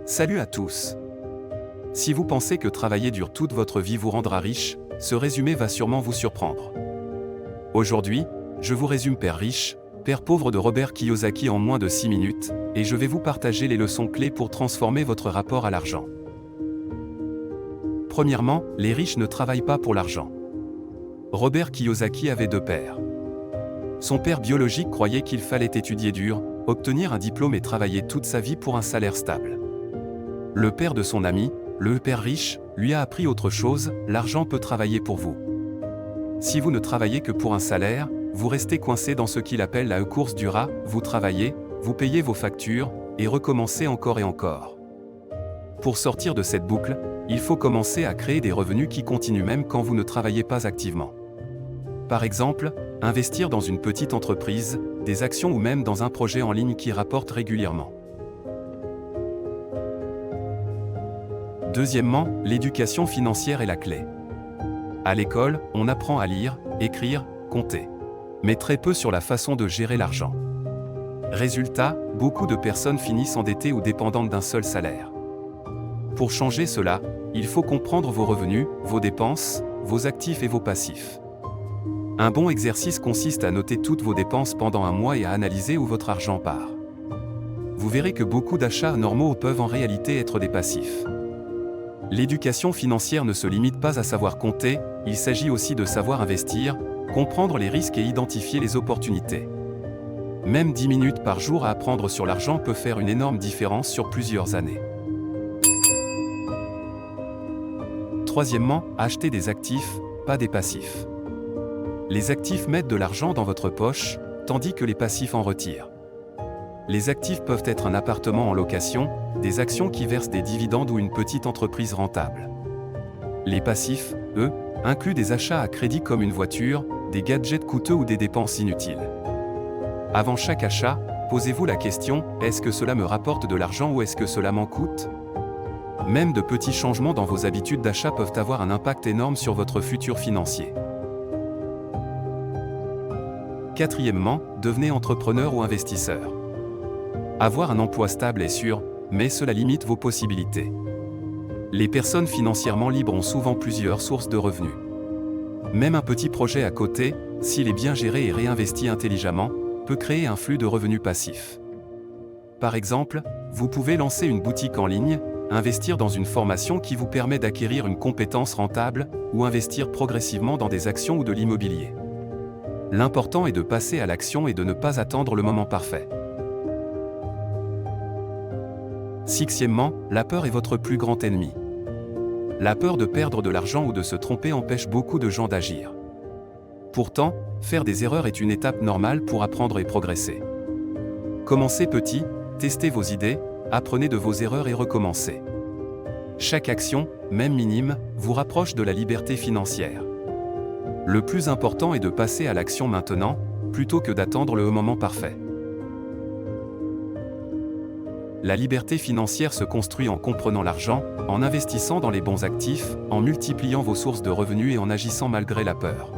Salut à tous. Si vous pensez que travailler dur toute votre vie vous rendra riche, ce résumé va sûrement vous surprendre. Aujourd'hui, je vous résume Père riche, Père pauvre de Robert Kiyosaki en moins de 6 minutes, et je vais vous partager les leçons clés pour transformer votre rapport à l'argent. Premièrement, les riches ne travaillent pas pour l'argent. Robert Kiyosaki avait deux pères. Son père biologique croyait qu'il fallait étudier dur, obtenir un diplôme et travailler toute sa vie pour un salaire stable. Le père de son ami, le père riche, lui a appris autre chose, l'argent peut travailler pour vous. Si vous ne travaillez que pour un salaire, vous restez coincé dans ce qu'il appelle la course du rat, vous travaillez, vous payez vos factures, et recommencez encore et encore. Pour sortir de cette boucle, il faut commencer à créer des revenus qui continuent même quand vous ne travaillez pas activement. Par exemple, investir dans une petite entreprise, des actions ou même dans un projet en ligne qui rapporte régulièrement. Deuxièmement, l'éducation financière est la clé. À l'école, on apprend à lire, écrire, compter. Mais très peu sur la façon de gérer l'argent. Résultat, beaucoup de personnes finissent endettées ou dépendantes d'un seul salaire. Pour changer cela, il faut comprendre vos revenus, vos dépenses, vos actifs et vos passifs. Un bon exercice consiste à noter toutes vos dépenses pendant un mois et à analyser où votre argent part. Vous verrez que beaucoup d'achats normaux peuvent en réalité être des passifs. L'éducation financière ne se limite pas à savoir compter, il s'agit aussi de savoir investir, comprendre les risques et identifier les opportunités. Même 10 minutes par jour à apprendre sur l'argent peut faire une énorme différence sur plusieurs années. Troisièmement, achetez des actifs, pas des passifs. Les actifs mettent de l'argent dans votre poche, tandis que les passifs en retirent. Les actifs peuvent être un appartement en location, des actions qui versent des dividendes ou une petite entreprise rentable. Les passifs, eux, incluent des achats à crédit comme une voiture, des gadgets coûteux ou des dépenses inutiles. Avant chaque achat, posez-vous la question, est-ce que cela me rapporte de l'argent ou est-ce que cela m'en coûte ? Même de petits changements dans vos habitudes d'achat peuvent avoir un impact énorme sur votre futur financier. Quatrièmement, devenez entrepreneur ou investisseur. Avoir un emploi stable est sûr, mais cela limite vos possibilités. Les personnes financièrement libres ont souvent plusieurs sources de revenus. Même un petit projet à côté, s'il est bien géré et réinvesti intelligemment, peut créer un flux de revenus passifs. Par exemple, vous pouvez lancer une boutique en ligne, investir dans une formation qui vous permet d'acquérir une compétence rentable, ou investir progressivement dans des actions ou de l'immobilier. L'important est de passer à l'action et de ne pas attendre le moment parfait. Sixièmement, la peur est votre plus grand ennemi. La peur de perdre de l'argent ou de se tromper empêche beaucoup de gens d'agir. Pourtant, faire des erreurs est une étape normale pour apprendre et progresser. Commencez petit, testez vos idées, apprenez de vos erreurs et recommencez. Chaque action, même minime, vous rapproche de la liberté financière. Le plus important est de passer à l'action maintenant, plutôt que d'attendre le moment parfait. La liberté financière se construit en comprenant l'argent, en investissant dans les bons actifs, en multipliant vos sources de revenus et en agissant malgré la peur.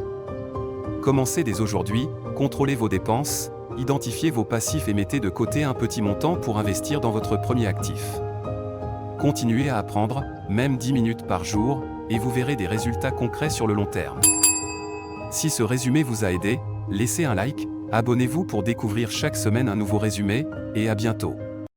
Commencez dès aujourd'hui, contrôlez vos dépenses, identifiez vos passifs et mettez de côté un petit montant pour investir dans votre premier actif. Continuez à apprendre, même 10 minutes par jour, et vous verrez des résultats concrets sur le long terme. Si ce résumé vous a aidé, laissez un like, abonnez-vous pour découvrir chaque semaine un nouveau résumé, et à bientôt.